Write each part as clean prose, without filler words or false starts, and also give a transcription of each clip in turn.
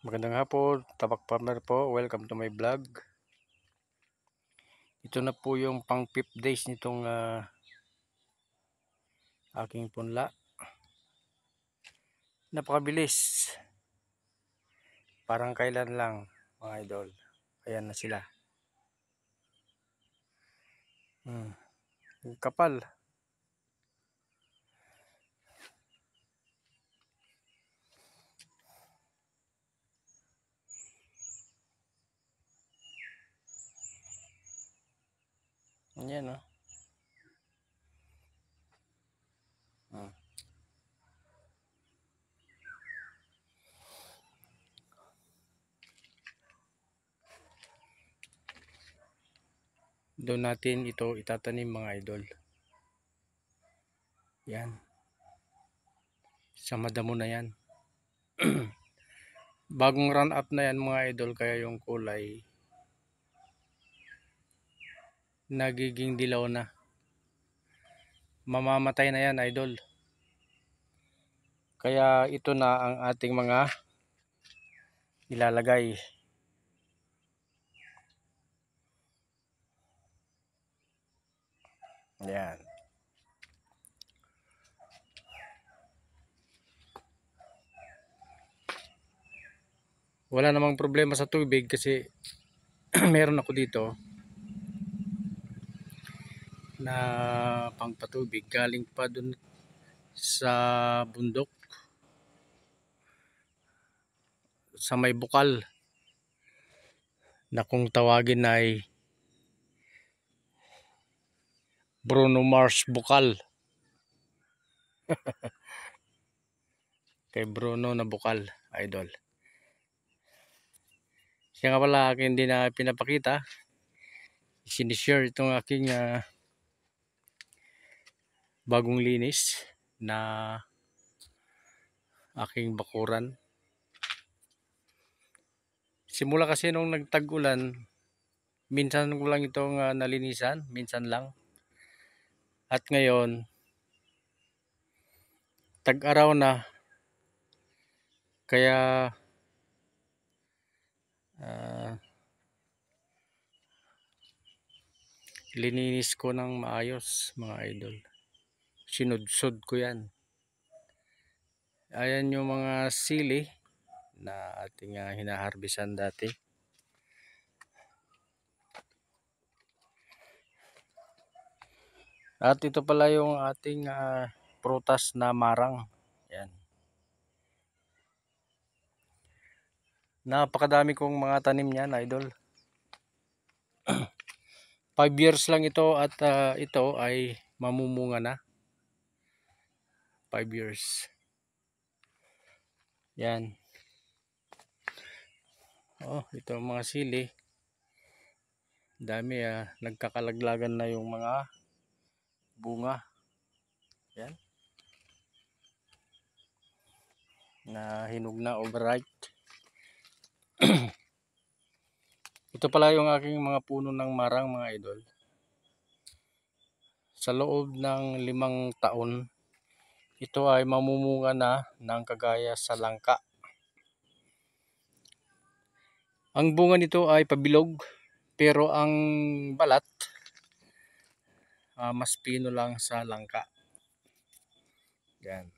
Magandang hapon, Tabak Farmer po. Welcome to my vlog. Ito na po yung pang 5th days nitong aking punla. Napakabilis. Parang kailan lang, mga idol. Ayan na sila. Kapal. Ayan o. Doon natin ito itatanim, mga idol. Yan. Sa madamo na yan. Bagong run up na yan, mga idol, kaya yung kulay nagiging dilaw na. Mamamatay na yan, idol. Kaya ito na ang ating mga ilalagay. Yan. Wala namang problema sa tubig kasi meron ako dito na pangpatubig galing pa dun sa bundok sa may bukal na kung tawagin ay Bruno Mars Bukal. Kay Bruno na Bukal, idol. Siya nga pala akin din na pinapakita, sinishare itong aking bagong linis na aking bakuran. Simula kasi nung nagtag-ulan, minsan ko lang itong nalinisan, minsan lang. At ngayon, tag-araw na, kaya lininis ko ng maayos, mga idol. Sinudsod ko yan. Ayan yung mga sili na ating hinaharbisan dati. At ito pala yung ating prutas na marang. Yan. Napakadami kong mga tanim niyan, idol. 5 years lang ito at ito ay mamumunga na. 5 years. Yan. Oh, ito mga sili. Dami nagkakalaglagan na yung mga bunga. Yan. Na hinog na, overripe. Ito pala yung aking mga puno ng marang, mga idol. Sa loob ng 5 taon, ito ay mamumunga na ng kagaya sa langka. Ang bunga nito ay pabilog, pero ang balat mas pino lang sa langka. Yan.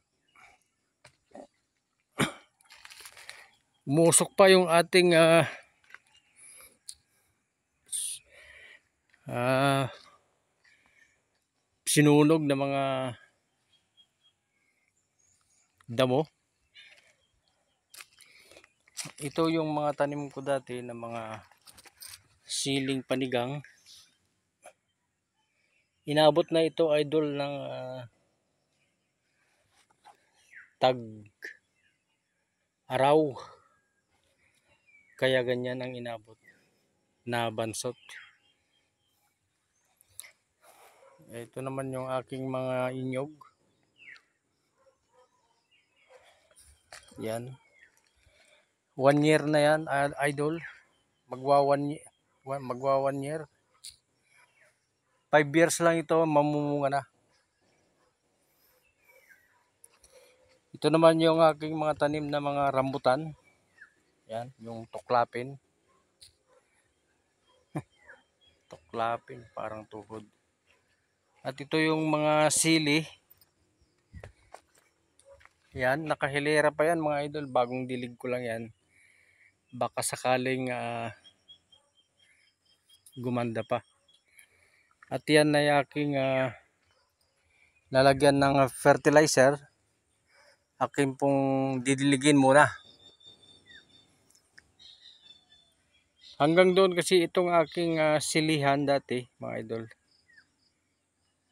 Umusok pa yung ating sinunog na mga damo. Ito yung mga tanim ko dati na mga siling panigang. Inabot na ito, idol, ng tag araw. Kaya ganyan ang inabot na bansot. Ito naman yung aking mga inyog. Yan. 1 year na yan, idol. Magwa 1 year. 5 years lang ito, mamumunga na. Ito naman yung aking mga tanim na mga rambutan. Yan, yung tuklapin. Tuklapin, parang tuhod. At ito yung mga sili. Yan, nakahilera pa yan mga idol. Bagong dilig ko lang yan. Baka sakaling gumanda pa. At yan ay aking lalagyan ng fertilizer. Aking pong didiligin muna. Hanggang doon kasi itong aking silihan dati mga idol.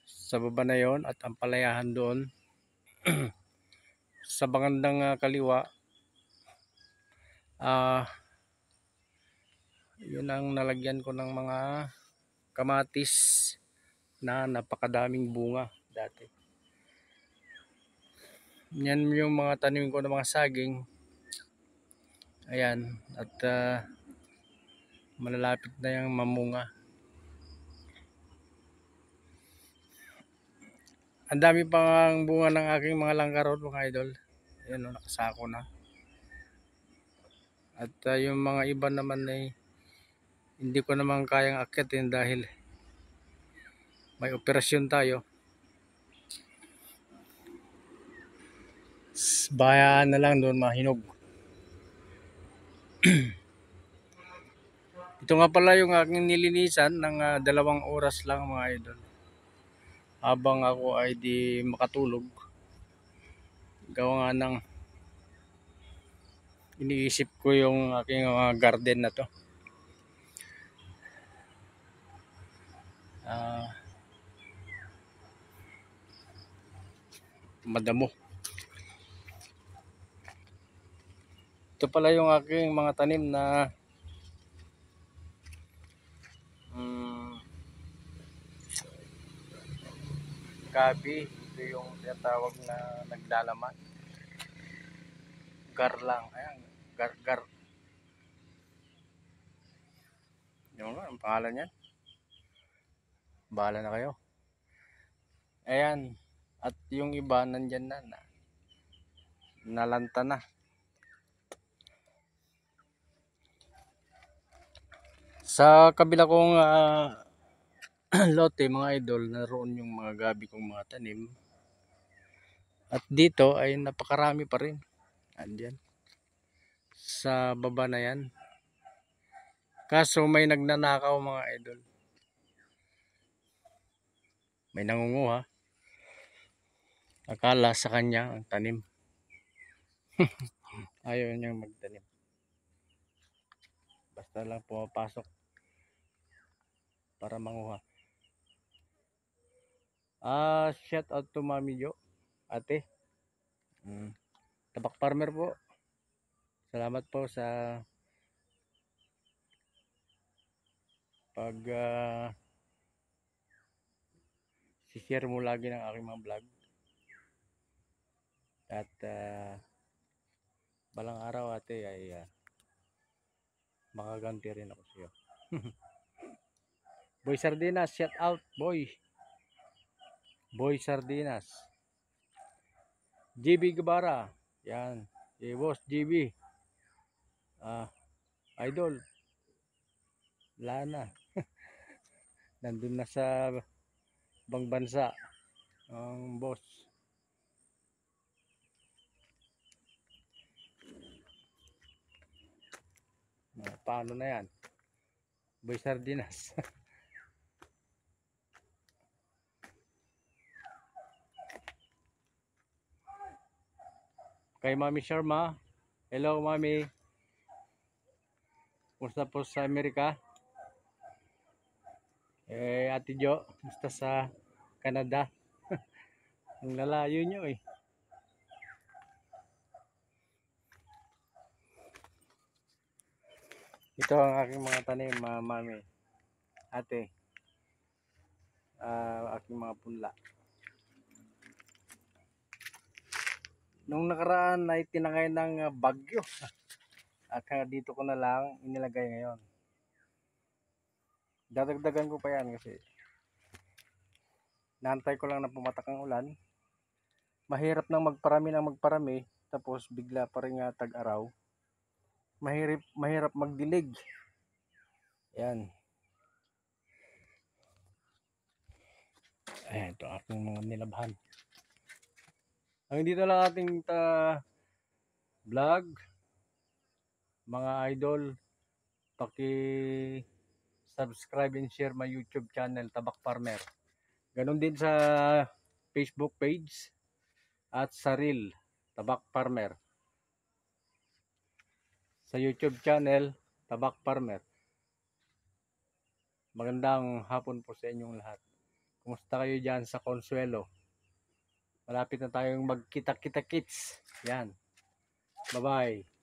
Sa baba na yon at ang palayahan doon. Sa bandang kaliwa. Yun ang nalagyan ko ng mga kamatis na napakadaming bunga dati. Yan yung mga tanim ko ng mga saging. Ayan, at malalapit na yung mamunga. Ang dami pang bunga ng aking mga langkarot mga idol. Ayan o, nakasako na. At yung mga iba naman ay hindi ko naman kayang akyatin dahil may operasyon tayo. Bayaan na lang doon mahinog. Ito nga pala yung aking nilinisan ng 2 oras lang mga idol. Habang ako ay di makatulog. Gawa nga ng iniisip ko yung aking garden na to. Madamo. Ito pala yung aking mga tanim na gabi. Ito yung tinatawag na naglalaman. Gar lang. Ayan, gar. Yung nga, ang pangalan niyan. Bahala na kayo. Ayan. At yung iba nandyan na. Nalanta na. Sa kabila kong lote mga idol, naroon yung mga gabi kong mga tanim. At dito ay napakarami pa rin. Andyan. Sa baba na yan. Kaso may nagnanakaw mga idol. May nangunguha. Akala sa kanya ang tanim. Ayaw niyang magtanim. Basta lang pumapasok para manguha. Shout out to Mami Jo. Ate. Tabak farmer po. Salamat po sa pag share mo lagi ng aking mga vlog. At balang araw ate ay makaganti rin ako sa iyo. Boy Sardinas, shout out boy. Boy Sardinas. GB Guevara. Yan. Boss GB. Idol. Lana. Nandun na sa bang bansa ang boss. Paano na yan? Boy Sardinas. Kay Mami Sharma. Hello Mami. Kumusta po sa Amerika? Ate Jo, kumusta sa Canada? Ang lalayo nyo eh. Ito ang aking mga tanim, Mami. Ate. Aking mga punla. Nung nakaraan ay tinangay ng bagyo. At dito ko na lang inilagay ngayon. Dadagdagan ko pa yan kasi naantay ko lang na pumatak ang ulan. Mahirap nang magparami tapos bigla pa rin tag-araw. mahirap magdilig. Yan. Ayan, ito aking mga nilabhan. Hanggang dito lang ating vlog. Mga idol, paki-subscribe and share my YouTube channel, Tabak Farmer. Ganon din sa Facebook page at sa Reel, Tabak Farmer. Sa YouTube channel, Tabak Farmer. Magandang hapon po sa inyong lahat. Kumusta kayo dyan sa Consuelo? Malapit na tayong magkita-kita-kits. Yan. Bye-bye.